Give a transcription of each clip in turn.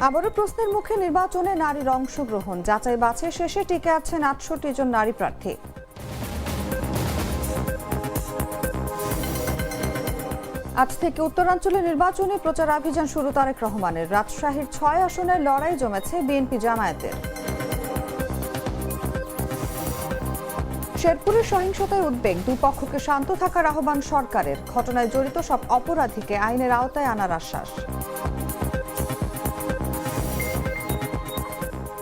আবারও প্রশ্নের মুখে নির্বাচনে নারীর অংশগ্রহণ, যাচাই বাছাই শেষে টিকে আছেন ৬৮ জন নারী প্রার্থী। আজ থেকে উত্তরাঞ্চলে নির্বাচনী প্রচারাভিযান শুরু তারেক রহমানের। রাজশাহীর ৬ আসনের লড়াই জমেছে বিএনপি জামায়াতের। শেরপুরের সহিংসতায় উদ্বেগ, দুই পক্ষকে শান্ত থাকার আহ্বান সরকারের। ঘটনায় জড়িত সব অপরাধীকে আইনের আওতায় আনার আশ্বাস।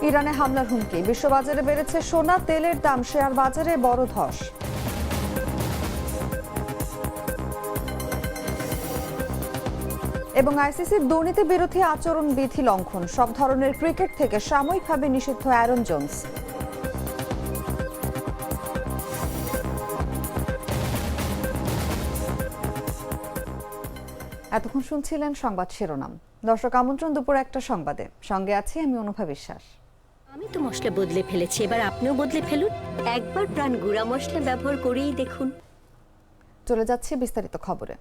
ইরানে হামলার হুমকি, বিশ্ববাজারে বেড়েছে সোনা তেলের দাম, শেয়ার বাজারে বড় ধস। এবং আইসিসির দুর্নীতি বিরোধী আচরণ বিধি লঙ্ঘন, সব ধরনের ক্রিকেট থেকে সাময়িকভাবে নিষিদ্ধ অ্যারন জোন্স। এতক্ষণ শুনছিলেন সংবাদ শিরোনাম। দর্শক, আমন্ত্রণ দুপুর একটা সংবাদে, সঙ্গে আছি আমি অনুভা বিশ্বাস। আমি তো মশলা বদলে ফেলেছি, এবার আপনিও বদলে ফেলুন। একবার প্রাণ গুঁড়া মশলা ব্যবহার করেই দেখুন। চলে যাচ্ছে বিস্তারিত খবরে।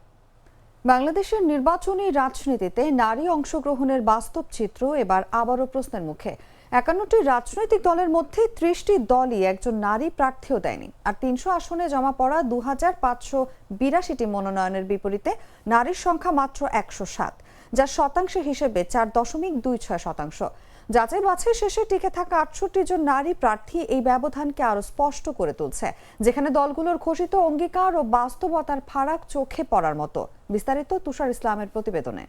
বাংলাদেশের নির্বাচনী রাজনীতিতে নারী অংশগ্রহণের বাস্তব চিত্র এবার আবারও প্রশ্নের মুখে। ৫১টি রাজনৈতিক দলের মধ্যে ৩০টি দলই একজন নারী প্রার্থীও দেয়নি। আর ৩০০ আসনে জমা পড়া ২৫৮২টি মনোনয়নের বিপরীতে নারীর সংখ্যা মাত্র ১০৭, যা শতাংশের হিসেবে ৪.২৬%। যাচাই বাছাই শেষে টিকে থাকা ৬৮ জন নারী প্রার্থী এই ব্যবধানকে আরো স্পষ্ট করে তুলছে, যেখানে দলগুলোর ঘোষিত অঙ্গীকার ও বাস্তবতার ফারাক চোখে পড়ার মতো। বিস্তারিত তুষার ইসলামের প্রতিবেদনে।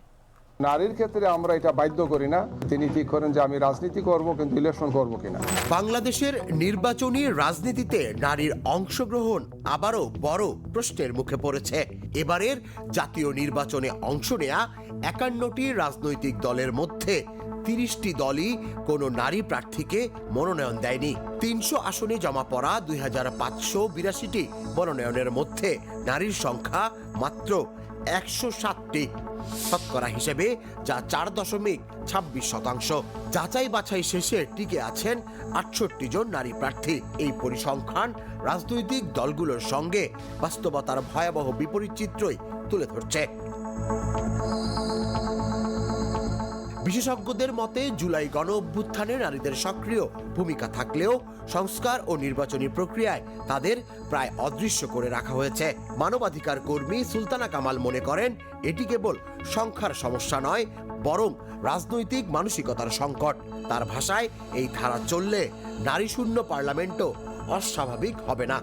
নারীর ক্ষেত্রে আমরা এটা বাধ্য করি না, তিনি ঠিক করেন যে আমি রাজনীতি করব কিন্তু ইলেকশন করব কিনা। বাংলাদেশের নির্বাচনী রাজনীতিতে নারীর অংশগ্রহণ আবারও বড় প্রশ্নের মুখে পড়েছে। এবারের জাতীয় নির্বাচনে অংশ নেয়া ৫১টি রাজনৈতিক দলের মধ্যে ৩০টি দলই কোনো নারী প্রার্থীকে মনোনয়ন দেয়নি। ৩০০ আসনে জমা পড়া ২৫৮২টি মনোনয়নের মধ্যে নারীর সংখ্যা মাত্র ১০৭টি, শতকরা হিসেবে যা ৪.২৬%। যাচাই বাছাই শেষে টিকে আছেন ৬৮ জন নারী প্রার্থী। এই পরিসংখ্যান রাজনৈতিক দলগুলোর সঙ্গে বাস্তবতার ভয়াবহ বিপরীত চিত্রই তুলে ধরছে। বিশেষজ্ঞদের মতে জুলাই গণ অভ্যুত্থানে নারীদের সক্রিয় ভূমিকা থাকলেও সংস্কার ও নির্বাচনী প্রক্রিয়ায় তাদের প্রায় অদৃশ্য করে রাখা হয়েছে। মানবাধিকার কর্মী সুলতানা কামাল মনে করেন এটি কেবল সংখ্যার সমস্যা নয়, বরং রাজনৈতিক মানসিকতার সংকট। তার ভাষায়, এই ধারা চললে নারী শূন্য পার্লামেন্টও অস্বাভাবিক হবে না।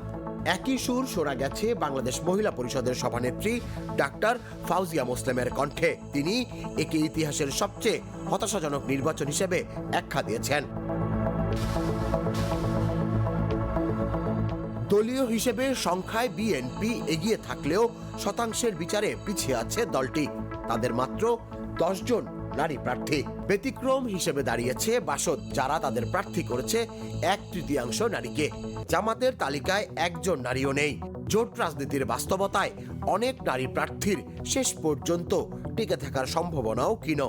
একই সুর শোনা গেছে বাংলাদেশ মহিলা পরিষদের সভানেত্রী ডাক্তার ফাউজিয়া মুসলিমের কণ্ঠে। তিনি একে ইতিহাসের সবচেয়ে হতাশাজনক নির্বাচন হিসেবে আখ্যা দিয়েছেন। দলীয় হিসেবে সংখ্যায় বিএনপি এগিয়ে থাকলেও শতাংশের বিচারে পিছিয়ে আছে দলটি। তাদের মাত্র ১০ জন নারী প্রার্থী। ব্যতিক্রম হিসেবে দাঁড়িয়েছে বাসদ, যারা তাদের প্রার্থী করেছে ১/৩ নারীকে। জামাতের তালিকায় একজন নারীও নেই। জোট রাজনীতির বাস্তবতায় অনেক নারী প্রার্থীর শেষ পর্যন্ত টিকে থাকার সম্ভাবনাও ক্ষীণ।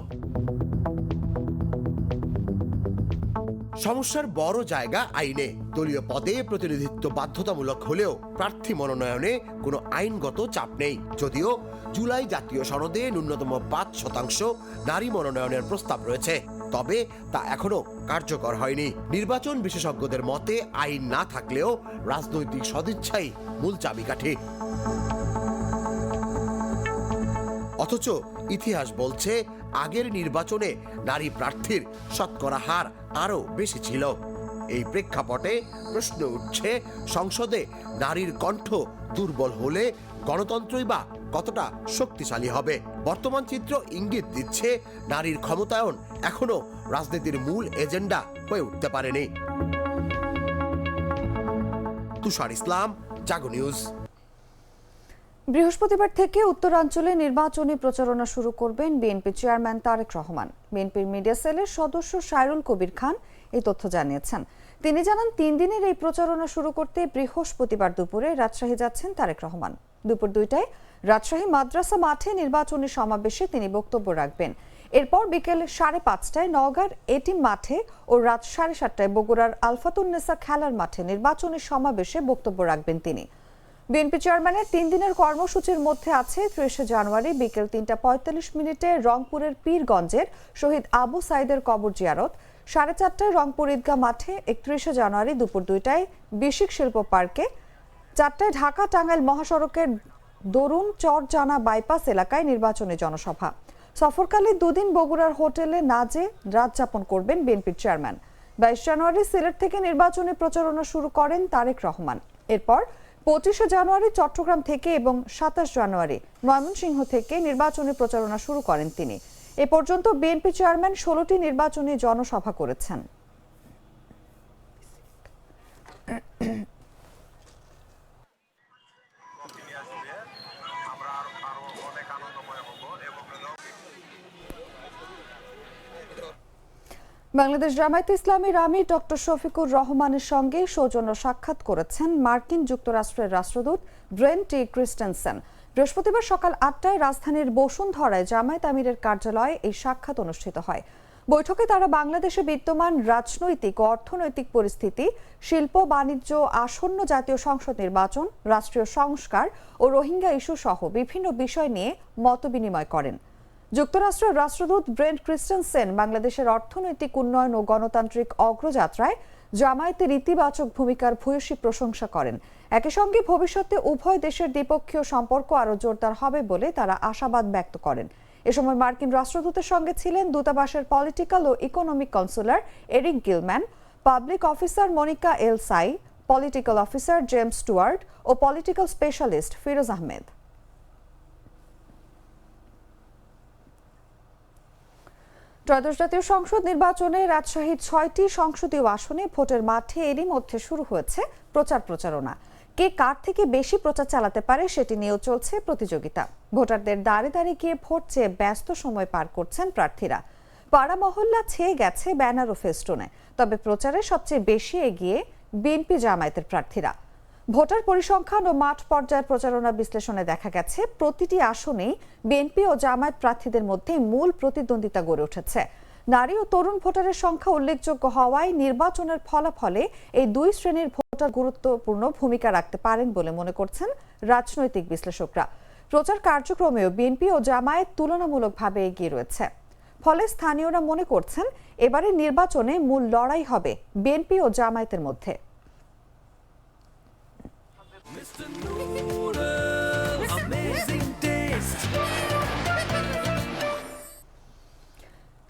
সমস্যার বড় জায়গা আইনে। দলীয় পদে প্রতিনিধিত্ব বাধ্যতামূলক হলেও প্রার্থী মনোনয়নে কোনো আইনগত চাপ নেই। যদিও জুলাই জাতীয় সনদে ন্যূনতম ৫% নারী মনোনয়নের প্রস্তাব রয়েছে, তবে তা এখনো কার্যকর হয়নি। নির্বাচন বিশেষজ্ঞদের মতে আইন না থাকলেও রাজনৈতিক সদিচ্ছাই মূল চাবিকাঠি। অথচ ইতিহাস বলছে আগের নির্বাচনে নারী প্রার্থীর শতকরা হার আরও বেশি ছিল। এই প্রেক্ষাপটে প্রশ্ন উঠছে, সংসদে নারীর কণ্ঠ দুর্বল হলে গণতন্ত্রই বা কতটা শক্তিশালী হবে? বর্তমান চিত্র ইঙ্গিত দিচ্ছে নারীর ক্ষমতায়ন এখনো রাজনীতির মূল এজেন্ডা হয়ে উঠতে পারেনি। তুষার ইসলাম, জাগো নিউজ। বৃহস্পতিবার থেকে উত্তরাঞ্চলে নির্বাচনী প্রচারণা শুরু করবেন বিএনপি চেয়ারম্যান তারেক রহমান। বিএনপির মিডিয়া সেলের সদস্য সাইরুল কবির খান এই তথ্য জানিয়েছেন। তিনি জানান, ৩ দিনের এই প্রচারণা শুরু করতে বৃহস্পতিবার দুপুরে রাজশাহী যাচ্ছেন তারেক রহমান। দুপুর ২টায় রাজশাহী মাদ্রাসা মাঠে নির্বাচনী সমাবেশে তিনি বক্তব্য রাখবেন। এরপর বিকেল ৫:৩০টায় নওগাঁর এটিএম মাঠে ও রাত ৭:৩০টায় বগুড়ার আলফাতুন্নেসা খেলার মাঠে নির্বাচনী সমাবেশে বক্তব্য রাখবেন তিনি। বিএনপি চেয়ারম্যানের 3 দিনের কর্মসূচির মধ্যে আছে 30 জানুয়ারি বিকেল 3:45 রংপুরের পীরগঞ্জের শহীদ আবু সাইদের কবর জিয়ারত, 4:30 রংপুর ঈদগাহ মাঠে, 31 জানুয়ারি দুপুর 2টায় বিশিক শিল্প পার্কে, 4টায় ঢাকা টাঙ্গাইল মহাসড়কের দরুন চরজানা বাইপাস এলাকায় নির্বাচনী জনসভা। সফরকালে 2 দিন বগুড়ার হোটেলে নাজে রাত যাপন করবেন বিএনপির চেয়ারম্যান। 22 জানুয়ারি সিলেট থেকে নির্বাচনী প্রচারণা শুরু করেন তারেক রহমান। এরপর 25 জানুয়ারি চট্টগ্রাম থেকে এবং 27 জানুয়ারি ময়মনসিংহ থেকে নির্বাচনী প্রচারণা শুরু করেন তিনি। এ পর্যন্ত বিএনপি চেয়ারম্যান 16টি নির্বাচনী জনসভা করেছেন। বাংলাদেশ জামায়াতে ইসলামীর আমির ডক্টর শফিকুর রহমানের সঙ্গে সৌজন্য সাক্ষাৎ করেছেন মার্কিন যুক্তরাষ্ট্রের রাষ্ট্রদূত ব্রেন্ট টি ক্রিস্টেনসেন। বৃহস্পতিবার সকাল 8টায় রাজধানীর বসুন্ধরায় জামায়াত আমিরের কার্যালয়ে এই সাক্ষাৎ অনুষ্ঠিত হয়। বৈঠকে তারা বাংলাদেশে বিদ্যমান রাজনৈতিক ও অর্থনৈতিক পরিস্থিতি, শিল্প বাণিজ্য, আসন্ন জাতীয় সংসদ নির্বাচন, রাষ্ট্রীয় সংস্কার ও রোহিঙ্গা ইস্যু সহ বিভিন্ন বিষয় নিয়ে মতবিনিময় করেন। যুক্তরাষ্ট্রের রাষ্ট্রদূত ব্রেন্ট ক্রিস্টেনসেন বাংলাদেশের অর্থনৈতিক উন্নয়ন ও গণতান্ত্রিক অগ্রযাত্রায় জামায়াতের ইতিবাচক ভূমিকার ভূয়সী প্রশংসা করেন। একই সঙ্গে ভবিষ্যতে উভয় দেশের দ্বিপক্ষীয় সম্পর্ক আরও জোরদার হবে বলে তারা আশাবাদ ব্যক্ত করেন। এ সময় মার্কিন রাষ্ট্রদূতের সঙ্গে ছিলেন দূতাবাসের পলিটিক্যাল ও economic counsellor Eric Gilman, public officer Monica এল সাই, পলিটিক্যাল অফিসার জেমস স্টুয়ার্ট ও পলিটিক্যাল স্পেশালিস্ট ফিরোজ আহমেদ। ত্রয়োদশ জাতীয় সংসদ নির্বাচনে রাজশাহীর 6টি সংসদীয় আসনে ভোটের মাঠে এরই মধ্যে শুরু হয়েছে প্রচারণা। কে কার থেকে বেশি প্রচার চালাতে পারে সেটি নিয়েও চলছে প্রতিযোগিতা। ভোটারদের দাঁড়ে দাঁড়িয়ে গিয়ে ভোট চেয়ে ব্যস্ত সময় পার করছেন প্রার্থীরা। পাড়া মহল্লা ছেয়ে গেছে ব্যানার ও ফেস্টুনে। তবে প্রচারে সবচেয়ে বেশি এগিয়ে বিএনপি জামায়াতের প্রার্থীরা। ভোটার পরিসংখ্যান ও মাঠ পর্যায়ের প্রচারণা বিশ্লেষণে দেখা গেছে প্রতিটি আসনেই বিএনপি ও জামায়াত প্রার্থীদের মধ্যে মূল প্রতিদ্বন্দ্বিতা গড়ে উঠেছে। নারী ও তরুণ ভোটারের সংখ্যা উল্লেখযোগ্য হওয়ায় নির্বাচনের ফলাফলে এই দুই শ্রেণীর ভোটার গুরুত্বপূর্ণ ভূমিকা রাখতে পারেন বলে মনে করছেন রাজনৈতিক বিশ্লেষকরা। প্রচার কার্যক্রমেও বিএনপি ও জামায়াত তুলনামূলকভাবে এগিয়ে রয়েছে। ফলে স্থানীয়রা মনে করছেন এবারের নির্বাচনে মূল লড়াই হবে বিএনপি ও জামায়াতের মধ্যে।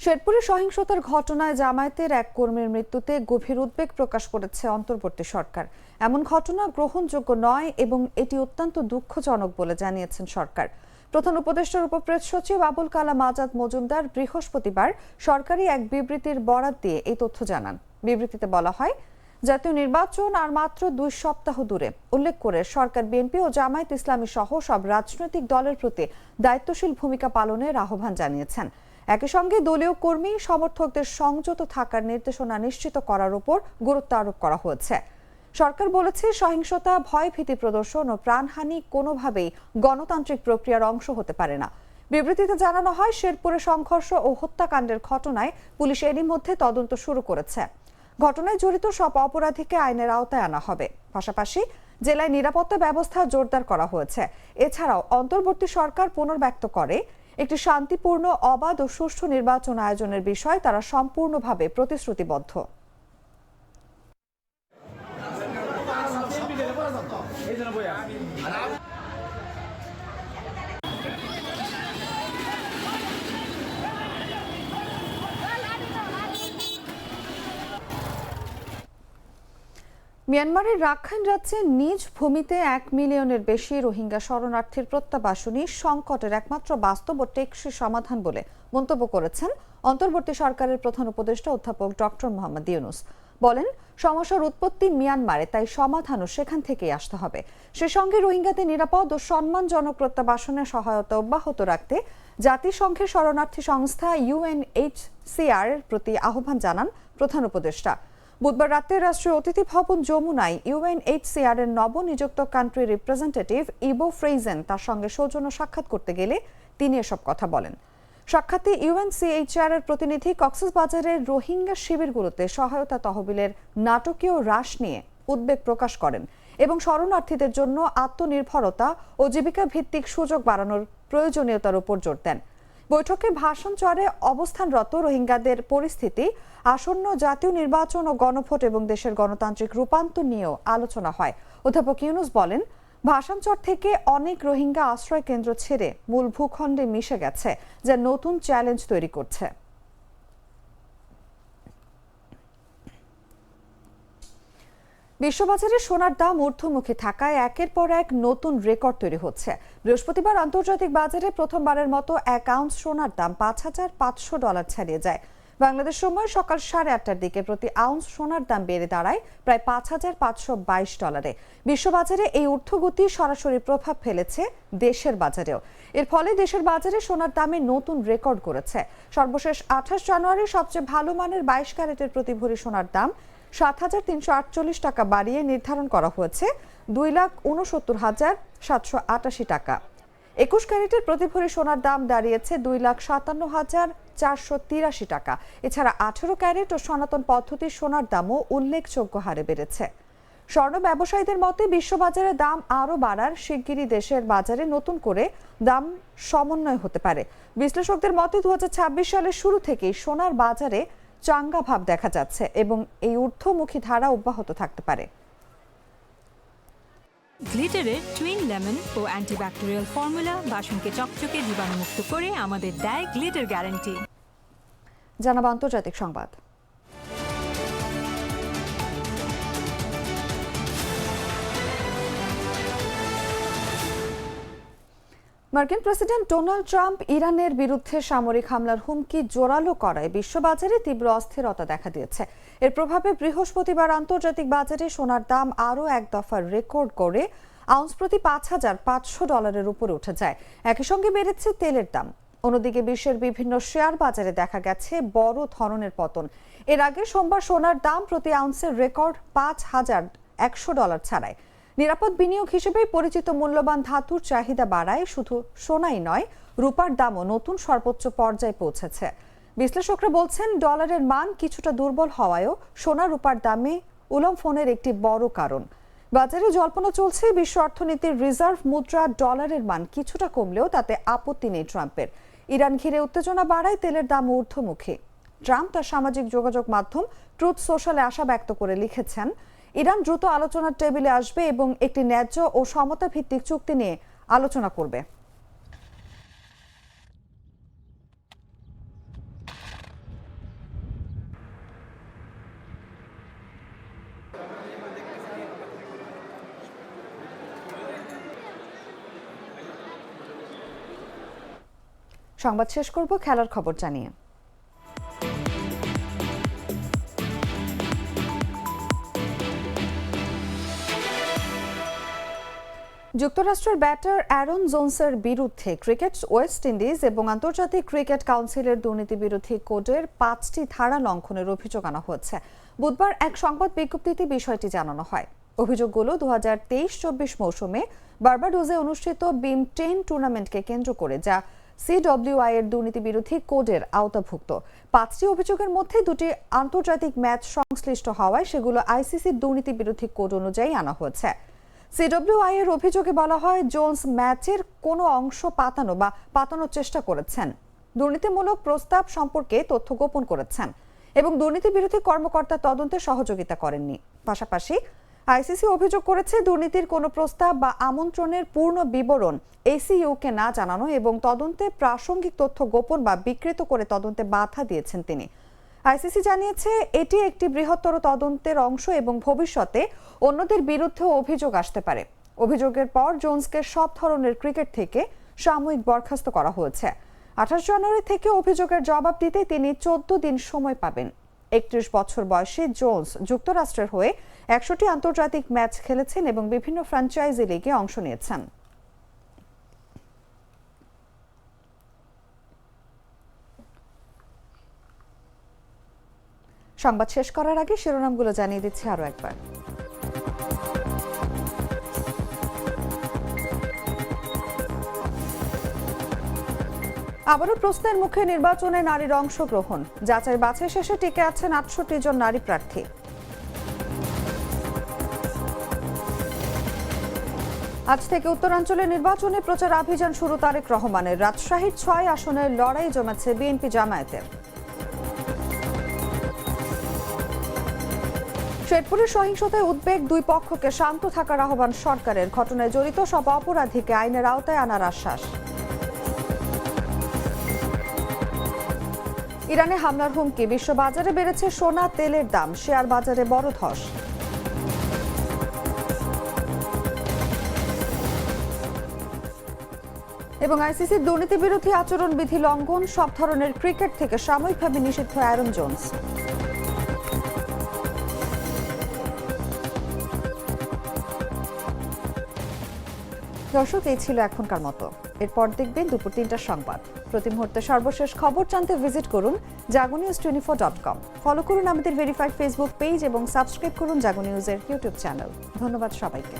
শেরপুরে সহিংসতার ঘটনায় জামায়াতের এক কর্মীর মৃত্যুতে গভীর উদ্বেগ প্রকাশ করেছে অন্তর্বর্তী সরকার। এমন ঘটনা গ্রহণযোগ্য নয় এবং এটি অত্যন্ত দুঃখজনক বলে জানিয়েছেন সরকার। প্রধান উপদেষ্টার উপপ্রেস সচিব আবুল কালাম আজাদ মজুমদার বৃহস্পতিবার সরকারি এক বিবৃতির বরাত দিয়ে এই তথ্য জানান। বিবৃতিতে বলা হয়, জাতীয় নির্বাচন আর মাত্র 2 সপ্তাহ দূরে। উল্লেখ করে সরকার বিএনপি ও জামায়াত ইসলামী সহ সব রাজনৈতিক দলের প্রতি দায়িত্বশীল ভূমিকা পালনের আহ্বান জানিয়েছেন। একই সঙ্গে দলীয় কর্মী সমর্থকদের সংযত থাকার নির্দেশনা নিশ্চিত করার উপর গুরুত্ব আরোপ করা হয়েছে। সরকার বলেছে, সহিংসতা, ভয়ভীতি প্রদর্শন ও প্রাণহানি কোনোভাবেই গণতান্ত্রিক প্রক্রিয়ার অংশ হতে পারে না। বিবৃতিতে জানানো হয়, শেরপুরে সংঘর্ষ ও হত্যাকাণ্ডের ঘটনায় পুলিশ এরই মধ্যে তদন্ত শুরু করেছে। ঘটনায় জড়িত সব অপরাধীকে আইনের আওতায় আনা হবে। পাশাপাশি জেলায় নিরাপত্তা ব্যবস্থা জোরদার করা হয়েছে। এছাড়াও অন্তর্বর্তী সরকার পুনর্ব্যক্ত করে একটি শান্তিপূর্ণ, অবাধ ও সুষ্ঠু নির্বাচন আয়োজনের বিষয়ে তারা সম্পূর্ণভাবে প্রতিশ্রুতিবদ্ধ। মিয়ানমারের রাখাইন রাজ্যে নিজ ভূমিতে 1 মিলিয়নের বেশি রোহিঙ্গা শরণার্থীর প্রত্যাবাসনই সংকটের একমাত্র বাস্তব ও টেকসই সমাধান বলে মন্তব্য করেছেন অন্তর্বর্তী সরকারের প্রধান উপদেষ্টা অধ্যাপক ডক্টর মোহাম্মদ ইউনূস। বলেন, সমস্যার উৎপত্তি মিয়ানমারে, তাই সমাধানও সেখান থেকেই আসতে হবে। সে সঙ্গে রোহিঙ্গাদের নিরাপদ ও সম্মানজনক প্রত্যাবাসনের সহায়তা অব্যাহত রাখতে জাতিসংঘের শরণার্থী সংস্থা UNHCR এর প্রতি আহ্বান জানান প্রধান উপদেষ্টা। বুধবার রাতে রাষ্ট্রীয় অতিথি ভবন যমুনায় UNHCR এর নবনিযুক্ত কান্ট্রি রিপ্রেজেন্টেটিভ ইবো ফ্রেইজেন তার সঙ্গে সৌজন্য সাক্ষাৎ করতে গেলে তিনি এসব কথা বলেন। সাক্ষাতে UNHCR এর প্রতিনিধি কক্সবাজারের রোহিঙ্গা শিবিরগুলোতে সহায়তা তহবিলের নাটকীয় হ্রাস নিয়ে উদ্বেগ প্রকাশ করেন। এবং শরণার্থীদের জন্য আত্মনির্ভরতা ও জীবিকা ভিত্তিক সুযোগ বাড়ানোর প্রয়োজনীয়তার উপর জোর দেন। বৈঠকে ভাষণ চরে অবস্থানরত রোহিঙ্গাদের পরিস্থিতি, আসন্ন জাতীয় নির্বাচন ও গণভোট এবং দেশের গণতান্ত্রিক রূপান্তর নিয়েও আলোচনা হয়। অধ্যাপক ইউনুস বলেন, ভাষাঞ্চর থেকে অনেক রোহিঙ্গা আশ্রয় কেন্দ্র ছেড়ে মূল ভূখণ্ডে মিশে গেছে, যা নতুন চ্যালেঞ্জ তৈরি করছে। বিশ্ববাজারে সোনার দাম ঊর্ধ্বমুখী থাকায় একের পর এক নতুন রেকর্ড তৈরি হচ্ছে। বৃহস্পতিবার আন্তর্জাতিক বাজারে প্রথমবারের মতো 1 আউন্স সোনার দাম $5,500 ছাড়িয়ে যায়। বাংলাদেশ সময় সকাল 8:30টার দিকে প্রতি আউন্স সোনার দাম বেড়ে দাঁড়ায় প্রায় $5,522। বিশ্ববাজারে এই ঊর্ধ্বগতি সরাসরি প্রভাব ফেলেছে দেশের বাজারেও। এর ফলে দেশের বাজারে সোনার দামে নতুন রেকর্ড করেছে। সর্বশেষ 28 জানুয়ারি সবচেয়ে ভালো মানের 22 ক্যারেটের প্রতি ভরি সোনার দাম 7,348 টাকা বাড়িয়ে নির্ধারণ করা হয়েছে 2,69,788 টাকা। 21 ক্যারেটের প্রতি ভরি সোনার দাম দাঁড়িয়েছে 2,57,483 টাকা। এছাড়া 18 ক্যারেট ও সনাতন পদ্ধতির সোনার দামও উল্লেখযোগ্য হারে বেড়েছে। স্বর্ণ ব্যবসায়ীদের মতে বিশ্ববাজারে দাম আরও বাড়ার শিগগিরই দেশের বাজারে নতুন করে দাম সমন্বয় হতে পারে। বিশ্লেষকদের মতে 2026 সালের শুরু থেকেই সোনার বাজারে চাঙ্গা ভাব দেখা যাচ্ছে এবং এই ঊর্ধ্বমুখী ধারা অব্যাহত থাকতে পারে। গ্লিটারের টুইন লেমন ও অ্যান্টিব্যাকটেরিয়াল ফর্মুলা বাসনকে চকচকে জীবাণুমুক্ত করে আমাদের দেয় গ্লিটার গ্যারান্টি। জানাবো আন্তর্জাতিক সংবাদ। মার্কিন প্রেসিডেন্ট ডোনাল্ড ট্রাম্প ইরানের বিরুদ্ধে সামরিক হামলার হুমকি জোরালো করায় বিশ্ববাজারে তীব্র অস্থিরতা দেখা দিয়েছে। এর প্রভাবে বৃহস্পতিবার আন্তর্জাতিক বাজারে সোনার দাম আরও এক দফার রেকর্ড করে আউন্স প্রতি $5,500 উপরে উঠে যায়। একই সঙ্গে বেড়েছে তেলের দাম। অন্যদিকে বিশ্বের বিভিন্ন শেয়ার বাজারে দেখা গেছে বড় ধরনের পতন। এর আগে সোমবার সোনার দাম প্রতি আউন্সের রেকর্ড $5,100 ছাড়ায়। নিরাপদ বিনিয়োগ হিসেবে পরিচিত মূল্যবান ধাতুর চাহিদা বাড়ায় শুধু সোনাই নয়, রূপার দামও নতুন সর্বোচ্চ পর্যায়ে পৌঁছেছে। বিশ্লেষকরা বলছেন, ডলারের মান কিছুটা দুর্বল হওয়ায়ও সোনা রূপার দামে উলম্ফনের একটি বড় কারণ। বাজারে জল্পনা চলছে বিশ্ব অর্থনীতির রিজার্ভ মুদ্রা ডলারের মান কিছুটা কমলেও তাতে আপত্তি নেই ট্রাম্পের। ইরান ঘিরে উত্তেজনা বাড়ায় তেলের দাম ঊর্ধ্বমুখী। ট্রাম্প তার সামাজিক যোগাযোগ মাধ্যম ট্রুথ সোশ্যালে আশা ব্যক্ত করে লিখেছেন, ইরান দ্রুত আলোচনার টেবিলে আসবে এবং একটি ন্যায্য ও সমতা ভিত্তিক চুক্তি নিয়ে আলোচনা করবে। সংবাদ শেষ করব খেলার খবর জানিয়ে। যুক্তরাষ্ট্রের ব্যাটার অ্যারন জোন্সের বিরুদ্ধে ক্রিকেট ওয়েস্ট ইন্ডিজ এবং আন্তর্জাতিক ক্রিকেট কাউন্সিলের দুর্নীতি বিরোধী কোডের 5টি ধারা লঙ্ঘনের অভিযোগ আনা হয়েছে। বুধবার এক সংবাদ বিজ্ঞপ্তিতে বিষয়টি জানানো হয়। অভিযোগগুলো 2023-24 মৌসুমে বার্বাডোজে অনুষ্ঠিত বিম 10 টুর্নামেন্টকে কেন্দ্র করে, যা সিডব্লিউআই এর দুর্নীতি বিরোধী কোডের আওতাভুক্ত। 5টি অভিযোগের মধ্যে 2টি আন্তর্জাতিক ম্যাচ সংশ্লিষ্ট হওয়ায় সেগুলো আইসিসির দুর্নীতি বিরোধী কোড অনুযায়ী আনা হয়েছে। সিডব্লিউআই এর অভিযোগে বলা হয়, জোন্স ম্যাচের কোনো অংশ পাতানোর চেষ্টা করেছেন, দুর্নীতিমূলক প্রস্তাব সম্পর্কে তথ্য গোপন করেছেন এবং দুর্নীতি বিরোধী কর্মকর্তা তদন্তে সহযোগিতা করেননি। পাশাপাশি আইসিসি অভিযোগ করেছে, দুর্নীতির কোনো প্রস্তাব বা আমন্ত্রণের পূর্ণ বিবরণ এসিইউকে না জানানো এবং তদন্তে প্রাসঙ্গিক তথ্য গোপন বা বিকৃত করে তদন্তে বাধা দিয়েছেন তিনি। আইসিসি জানিয়েছে, এটি একটি বৃহত্তর তদন্তের অংশ এবং ভবিষ্যতে অন্যদের বিরুদ্ধেও অভিযোগ আসতে পারে। অভিযোগের পর জোন্সকে সব ধরনের ক্রিকেট থেকে সাময়িক বরখাস্ত করা হয়েছে। 28 জানুয়ারি থেকে অভিযোগের জবাব দিতে তিনি 14 দিন সময় পাবেন। 31 বছর বয়সী জোন্স যুক্তরাষ্ট্রের হয়ে 100টি আন্তর্জাতিক ম্যাচ খেলেছেন এবং বিভিন্ন ফ্র্যাঞ্চাইজি লিগে অংশ নিয়েছেন। সংবাদ শেষ করার আগে শিরোনামগুলো জানিয়ে দিচ্ছি আরো একবার। আবারও প্রশ্নের মুখে নির্বাচনে নারীর অংশগ্রহণ, যাচাই বাছাই শেষে টিকে আছেন 68 জন নারী প্রার্থী। আজ থেকে উত্তরাঞ্চলে নির্বাচনে প্রচার অভিযান শুরু তারেক রহমানের। রাজশাহীর 6 আসনের লড়াই জমেছে বিএনপি জামায়াতের। শেরপুরের সহিংসতায় উদ্বেগ, দুই পক্ষকে শান্ত থাকার আহ্বান সরকারের। ঘটনায় জড়িত সব অপরাধীকে আইনের আওতায় আনার আশ্বাস। ইরানে হামলার হুমকি, বিশ্ববাজারে বেড়েছে সোনা তেলের দাম, শেয়ার বাজারে বড় ধস। এবং আইসিসির দুর্নীতি বিরোধী আচরণ বিধি লঙ্ঘন, সব ধরনের ক্রিকেট থেকে সাময়িকভাবে নিষিদ্ধ অ্যারন জোন্স। দর্শক, এই ছিল এখনকার মতো। এরপর দেখবেন দুপুর 3টার সংবাদ। প্রতি মুহূর্তে সর্বশেষ খবর জানতে ভিজিট করুন jagonews24.com। ফলো করুন আমাদের ভেরিফাইড ফেসবুক পেজ এবং সাবস্ক্রাইব করুন জাগো নিউজের ইউটিউব চ্যানেল। ধন্যবাদ সবাইকে।